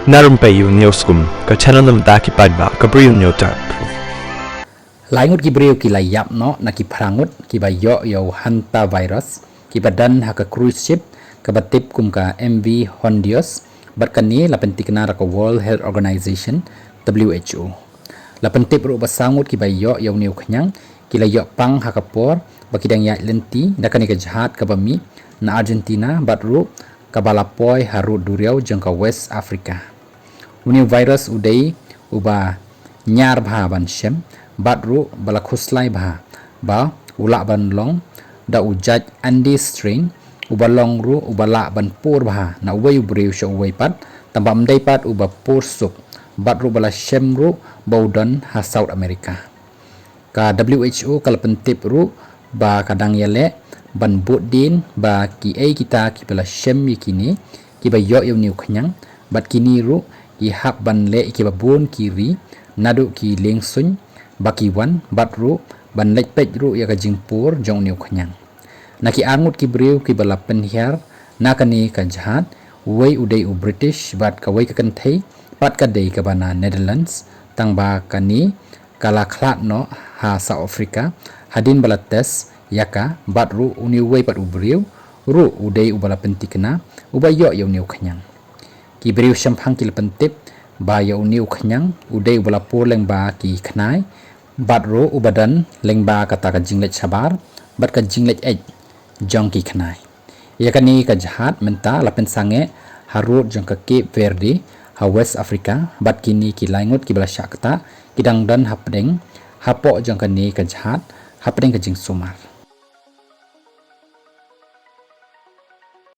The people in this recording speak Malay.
Na Rympei U ke channel nabynta ki paidbah ke Bri U Hynñiewtrep. Laingut ki Bri U ki layap no na ki prangut ki ba yo Hantavirus ki badan haka cruise ship ke batip kum ka MV Hondios bat kani la pentikna ra ka World Health Organization WHO. La pentip ru basangut ki ba yo niu khnyang ki la yo pang haka por bakidang ya lenti da kani ka jhad ka bami na Argentina bat ru ka balapoi haru duriau jong ka West Africa. Uniu virus udai uba nyar bha ban shem batru bala khuslai bha ba ula ban long da ujaj andi string uba long ru uba la ban pur bha na wei ubriu sho wei pat tambam dai pat uba pur suk batru bala shem ru baudan ha South America ka WHO kal pentip ru ba kadang yale ban budin ba ki kita ki bala shem yakini ki ba yo niu khnyang bat kini ru ki hap ban le ki babun kiri nadu ki lengsun bakiwan batru ban lek pej ru ya ka jingpur jong niu khnyang naki angut ki Bri U ki bala penhiar nakani ka jhad wei udai u British bat ka wei ka kan thei pat ka dei ka bana Netherlands tang ba kani kala khlat no ha South Africa hadin bala tes iaka batru uni wei pat u Bri U ru udai u bala pentikna uba yo niu khnyang ki Bri U shampang ki pentip ba yo niu khnyang udai bala pur leng ba ki khnai batro ubadan leng ba kata ka jinglet sabar bat ka jinglet jong ki khnai yakani ka jhad menta la pensange harut jong ka Cape Verde ha West Africa bat kini ki laingut ki bala syakta kidang dan hapdeng hapoh jong ka ni ka jhad hapdeng ka jing sumar